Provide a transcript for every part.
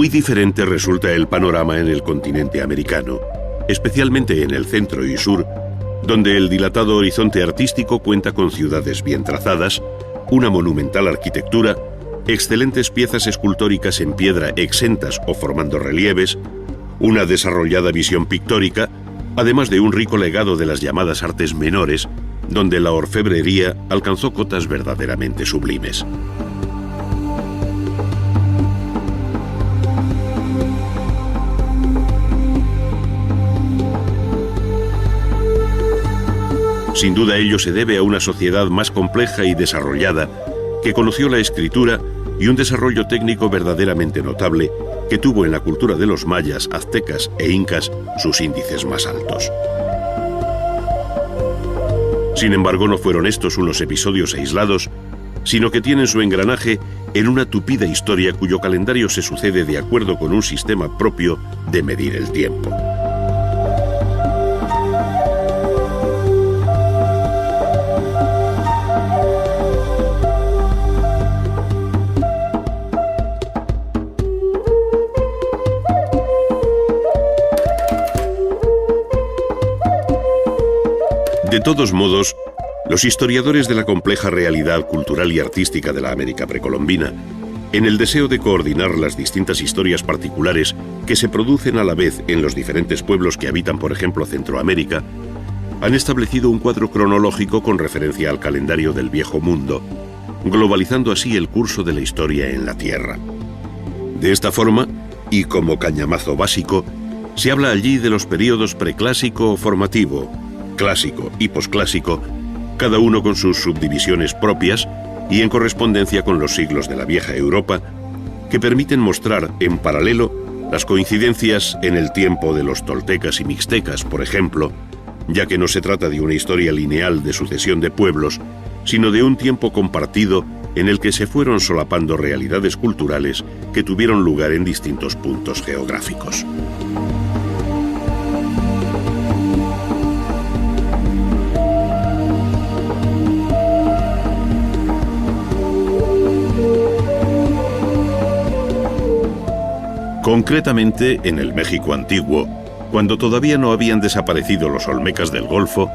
Muy diferente resulta el panorama en el continente americano, especialmente en el centro y sur, donde el dilatado horizonte artístico cuenta con ciudades bien trazadas, una monumental arquitectura, excelentes piezas escultóricas en piedra exentas o formando relieves, una desarrollada visión pictórica, además de un rico legado de las llamadas artes menores, donde la orfebrería alcanzó cotas verdaderamente sublimes. Sin duda ello se debe a una sociedad más compleja y desarrollada que conoció la escritura y un desarrollo técnico verdaderamente notable que tuvo en la cultura de los mayas, aztecas e incas sus índices más altos. Sin embargo, no fueron estos unos episodios aislados, sino que tienen su engranaje en una tupida historia cuyo calendario se sucede de acuerdo con un sistema propio de medir el tiempo. De todos modos, los historiadores de la compleja realidad cultural y artística de la América precolombina, en el deseo de coordinar las distintas historias particulares que se producen a la vez en los diferentes pueblos que habitan, por ejemplo, Centroamérica, han establecido un cuadro cronológico con referencia al calendario del Viejo Mundo, globalizando así el curso de la historia en la Tierra. De esta forma, y como cañamazo básico, se habla allí de los períodos preclásico o formativo, clásico y posclásico, cada uno con sus subdivisiones propias y en correspondencia con los siglos de la vieja Europa, que permiten mostrar en paralelo las coincidencias en el tiempo de los toltecas y mixtecas, por ejemplo, ya que no se trata de una historia lineal de sucesión de pueblos, sino de un tiempo compartido en el que se fueron solapando realidades culturales que tuvieron lugar en distintos puntos geográficos. Concretamente, en el México antiguo, cuando todavía no habían desaparecido los olmecas del Golfo,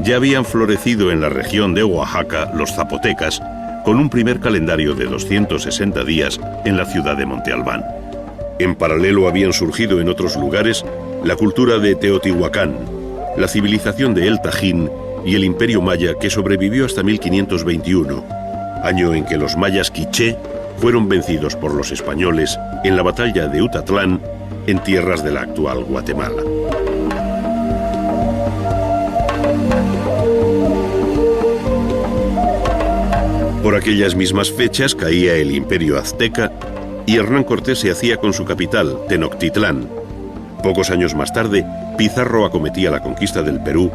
ya habían florecido en la región de Oaxaca los zapotecas, con un primer calendario de 260 días en la ciudad de Monte Albán. En paralelo habían surgido en otros lugares la cultura de Teotihuacán, la civilización de El Tajín y el imperio maya que sobrevivió hasta 1521, año en que los mayas quiché fueron vencidos por los españoles en la batalla de Utatlán, en tierras de la actual Guatemala. Por aquellas mismas fechas caía el imperio azteca y Hernán Cortés se hacía con su capital, Tenochtitlán. Pocos años más tarde, Pizarro acometía la conquista del Perú,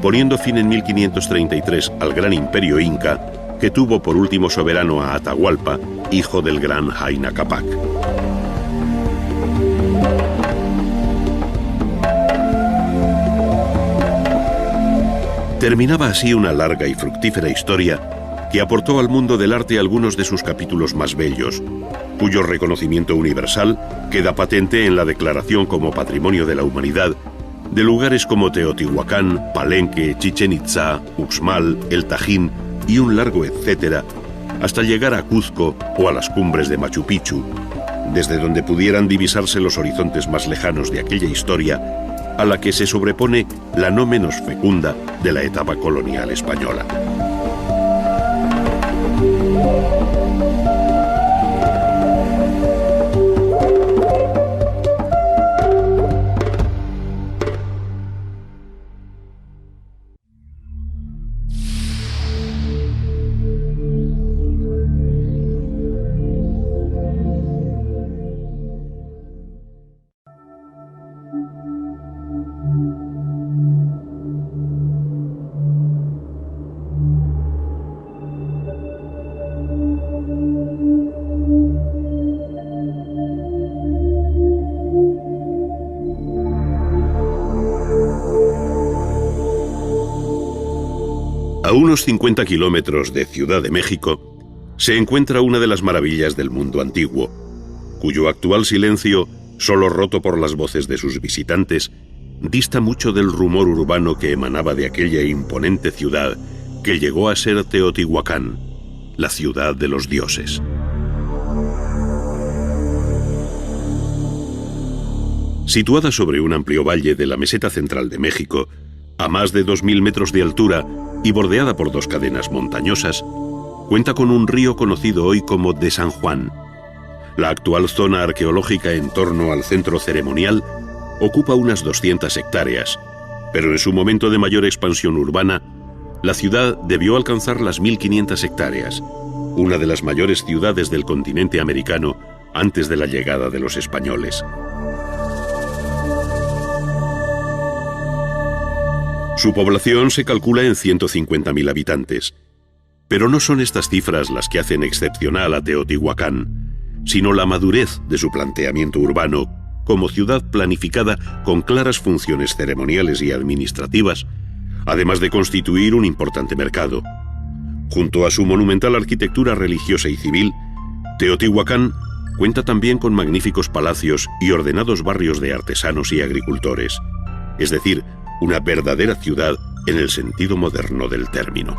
poniendo fin en 1533 al gran imperio inca, que tuvo por último soberano a Atahualpa, hijo del gran Huayna Cápac. Terminaba así una larga y fructífera historia que aportó al mundo del arte algunos de sus capítulos más bellos, cuyo reconocimiento universal queda patente en la declaración como Patrimonio de la Humanidad de lugares como Teotihuacán, Palenque, Chichén Itzá, Uxmal, El Tajín y un largo etcétera, hasta llegar a Cuzco o a las cumbres de Machu Picchu, desde donde pudieran divisarse los horizontes más lejanos de aquella historia a la que se sobrepone la no menos fecunda de la etapa colonial española. A unos 50 kilómetros de Ciudad de México se encuentra una de las maravillas del mundo antiguo, cuyo actual silencio, solo roto por las voces de sus visitantes, dista mucho del rumor urbano que emanaba de aquella imponente ciudad que llegó a ser Teotihuacán, la ciudad de los dioses. Situada sobre un amplio valle de la meseta central de México, a más de 2000 metros de altura y bordeada por dos cadenas montañosas, cuenta con un río conocido hoy como de San Juan. La actual zona arqueológica en torno al centro ceremonial ocupa unas 200 hectáreas, pero en su momento de mayor expansión urbana, la ciudad debió alcanzar las 1500 hectáreas, una de las mayores ciudades del continente americano antes de la llegada de los españoles. Su población se calcula en 150.000 habitantes, pero no son estas cifras las que hacen excepcional a Teotihuacán, sino la madurez de su planteamiento urbano como ciudad planificada con claras funciones ceremoniales y administrativas, además de constituir un importante mercado. Junto a su monumental arquitectura religiosa y civil, Teotihuacán cuenta también con magníficos palacios y ordenados barrios de artesanos y agricultores, es decir, una verdadera ciudad en el sentido moderno del término.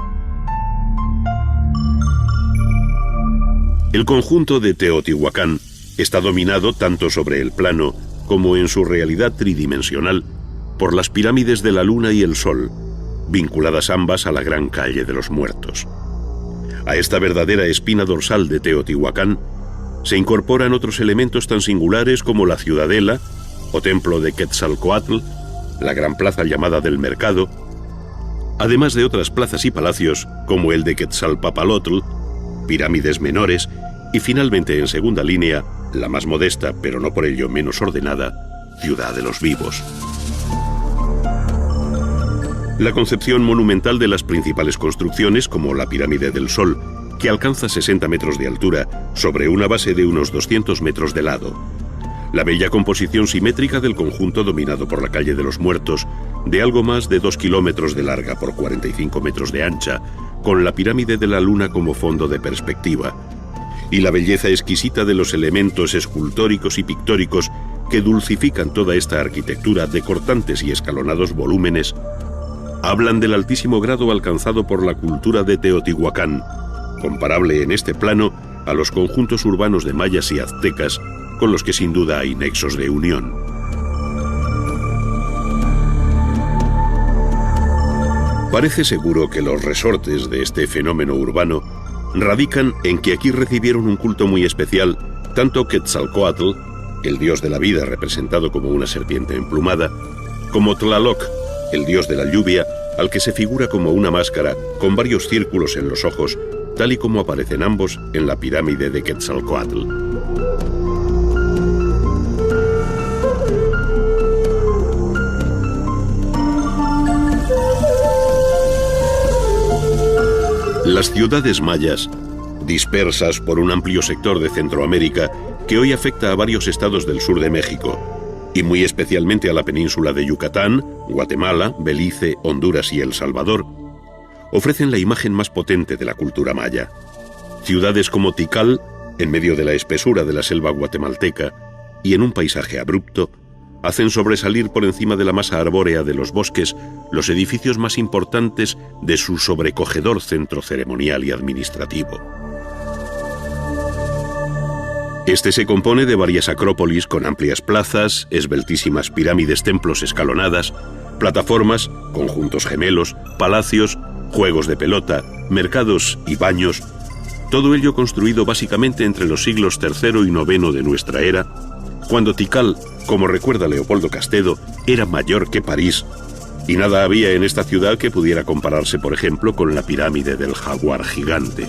El conjunto de Teotihuacán está dominado tanto sobre el plano como en su realidad tridimensional por las pirámides de la Luna y el Sol, vinculadas ambas a la gran calle de los muertos. A esta verdadera espina dorsal de Teotihuacán se incorporan otros elementos tan singulares como la ciudadela o templo de Quetzalcóatl, la gran plaza llamada del Mercado, además de otras plazas y palacios como el de Quetzalpapalotl, pirámides menores y finalmente en segunda línea, la más modesta pero no por ello menos ordenada, Ciudad de los Vivos. La concepción monumental de las principales construcciones, como la Pirámide del Sol, que alcanza 60 metros de altura sobre una base de unos 200 metros de lado. La bella composición simétrica del conjunto dominado por la calle de los Muertos, de algo más de 2 kilómetros de larga por 45 metros de ancha, con la Pirámide de la Luna como fondo de perspectiva, y la belleza exquisita de los elementos escultóricos y pictóricos que dulcifican toda esta arquitectura de cortantes y escalonados volúmenes, hablan del altísimo grado alcanzado por la cultura de Teotihuacán, comparable en este plano a los conjuntos urbanos de mayas y aztecas, con los que sin duda hay nexos de unión. Parece seguro que los resortes de este fenómeno urbano radican en que aquí recibieron un culto muy especial tanto Quetzalcóatl, el dios de la vida representado como una serpiente emplumada, como Tlaloc, el dios de la lluvia, al que se figura como una máscara con varios círculos en los ojos, tal y como aparecen ambos en la pirámide de Quetzalcóatl. Las ciudades mayas, dispersas por un amplio sector de Centroamérica que hoy afecta a varios estados del sur de México, y muy especialmente a la península de Yucatán, Guatemala, Belice, Honduras y El Salvador, ofrecen la imagen más potente de la cultura maya. Ciudades como Tikal, en medio de la espesura de la selva guatemalteca y en un paisaje abrupto, hacen sobresalir por encima de la masa arbórea de los bosques los edificios más importantes de su sobrecogedor centro ceremonial y administrativo. Este se compone de varias acrópolis con amplias plazas, esbeltísimas pirámides, templos escalonadas, plataformas, conjuntos gemelos, palacios, juegos de pelota, mercados y baños, todo ello construido básicamente entre los siglos III y IX de nuestra era, cuando Tikal, como recuerda Leopoldo Castedo, era mayor que París, y nada había en esta ciudad que pudiera compararse, por ejemplo, con la pirámide del Jaguar gigante.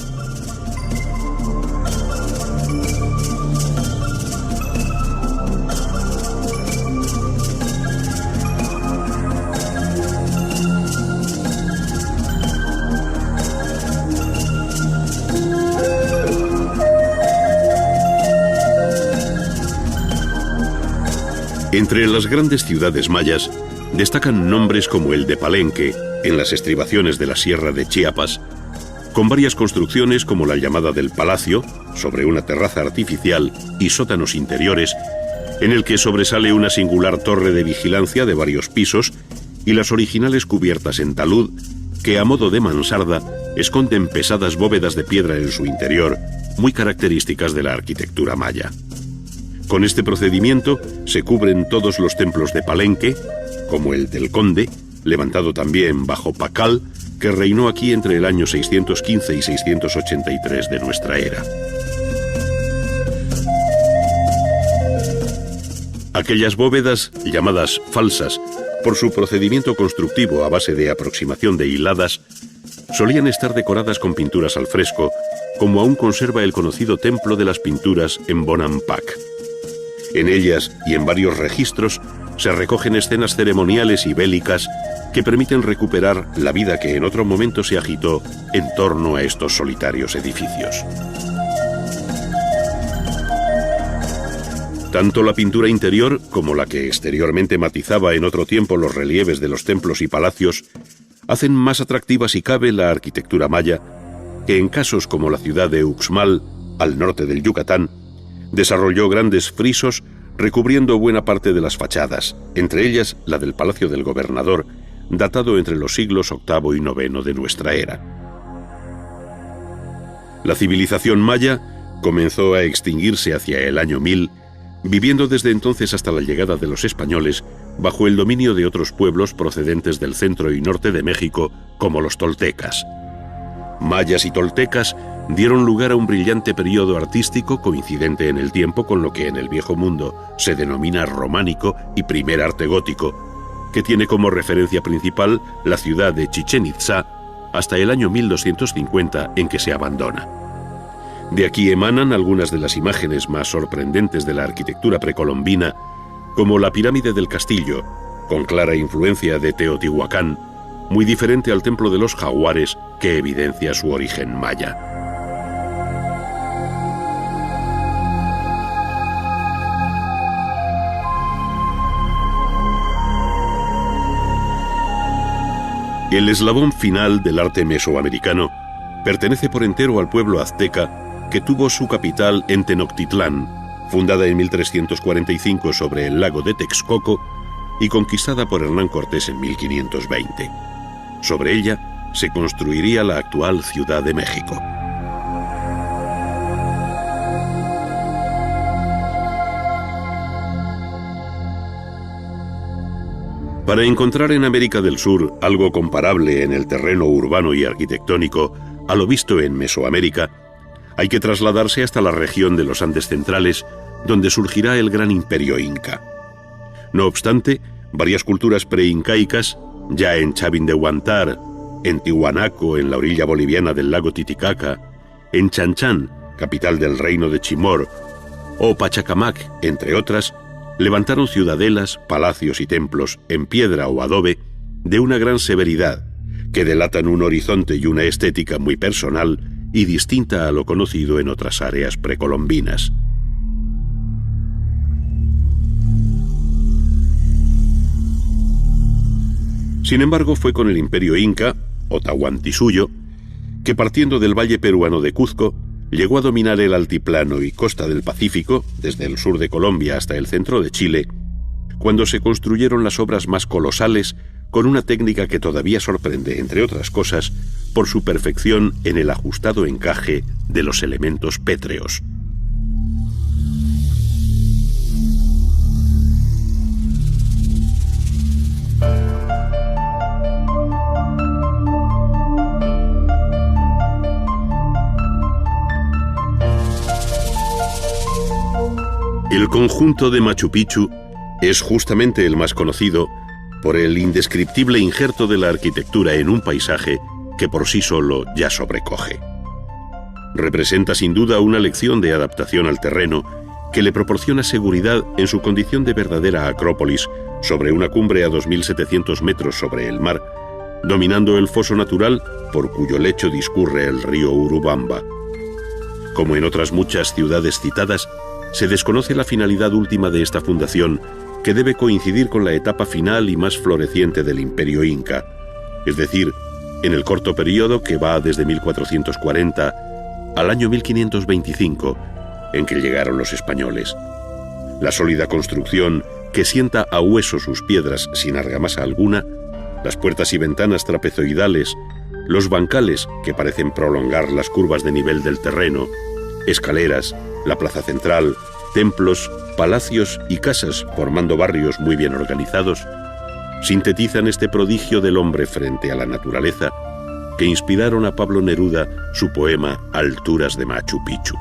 Entre las grandes ciudades mayas destacan nombres como el de Palenque, en las estribaciones de la Sierra de Chiapas, con varias construcciones como la llamada del Palacio, sobre una terraza artificial y sótanos interiores, en el que sobresale una singular torre de vigilancia de varios pisos y las originales cubiertas en talud, que a modo de mansarda esconden pesadas bóvedas de piedra en su interior, muy características de la arquitectura maya. Con este procedimiento se cubren todos los templos de Palenque, como el del Conde, levantado también bajo Pacal, que reinó aquí entre el año 615 y 683 de nuestra era. Aquellas bóvedas, llamadas falsas, por su procedimiento constructivo a base de aproximación de hiladas, solían estar decoradas con pinturas al fresco, como aún conserva el conocido Templo de las Pinturas en Bonampak. En ellas y en varios registros se recogen escenas ceremoniales y bélicas que permiten recuperar la vida que en otro momento se agitó en torno a estos solitarios edificios. Tanto la pintura interior como la que exteriormente matizaba en otro tiempo los relieves de los templos y palacios hacen más atractiva si cabe la arquitectura maya, que en casos como la ciudad de Uxmal, al norte del Yucatán, desarrolló grandes frisos recubriendo buena parte de las fachadas, entre ellas la del Palacio del Gobernador, datado entre los siglos VIII y IX de nuestra era. La civilización maya comenzó a extinguirse hacia el año 1000, viviendo desde entonces hasta la llegada de los españoles bajo el dominio de otros pueblos procedentes del centro y norte de México, como los toltecas. Mayas y toltecas dieron lugar a un brillante periodo artístico coincidente en el tiempo con lo que en el Viejo Mundo se denomina románico y primer arte gótico, que tiene como referencia principal la ciudad de Chichén Itzá hasta el año 1250, en que se abandona. De aquí emanan algunas de las imágenes más sorprendentes de la arquitectura precolombina, como la pirámide del castillo, con clara influencia de Teotihuacán, muy diferente al templo de los jaguares, que evidencia su origen maya. El eslabón final del arte mesoamericano pertenece por entero al pueblo azteca, que tuvo su capital en Tenochtitlán, fundada en 1345 sobre el lago de Texcoco y conquistada por Hernán Cortés en 1520. Sobre ella se construiría la actual Ciudad de México. Para encontrar en América del Sur algo comparable en el terreno urbano y arquitectónico a lo visto en Mesoamérica, hay que trasladarse hasta la región de los Andes centrales, donde surgirá el gran imperio inca. No obstante, varias culturas preincaicas, ya en Chavín de Huántar, en Tiwanaco, en la orilla boliviana del lago Titicaca, en Chanchán, capital del reino de Chimor, o Pachacamac, entre otras, levantaron ciudadelas, palacios y templos en piedra o adobe de una gran severidad, que delatan un horizonte y una estética muy personal y distinta a lo conocido en otras áreas precolombinas. Sin embargo, fue con el imperio inca, o Tahuantinsuyo, que partiendo del valle peruano de Cuzco, llegó a dominar el altiplano y costa del Pacífico, desde el sur de Colombia hasta el centro de Chile, cuando se construyeron las obras más colosales con una técnica que todavía sorprende, entre otras cosas, por su perfección en el ajustado encaje de los elementos pétreos. El conjunto de Machu Picchu es justamente el más conocido por el indescriptible injerto de la arquitectura en un paisaje que por sí solo ya sobrecoge. Representa sin duda una lección de adaptación al terreno que le proporciona seguridad en su condición de verdadera acrópolis sobre una cumbre a 2.700 metros sobre el mar, dominando el foso natural por cuyo lecho discurre el río Urubamba. Como en otras muchas ciudades citadas, se desconoce la finalidad última de esta fundación, que debe coincidir con la etapa final y más floreciente del imperio inca, es decir, En el corto periodo que va desde 1440 al año 1525, en que llegaron los españoles. La sólida construcción que sienta a hueso sus piedras sin argamasa alguna, las puertas y ventanas trapezoidales, los bancales que parecen prolongar las curvas de nivel del terreno, escaleras, la plaza central, templos, palacios y casas formando barrios muy bien organizados, sintetizan este prodigio del hombre frente a la naturaleza que inspiraron a Pablo Neruda su poema Alturas de Machu Picchu.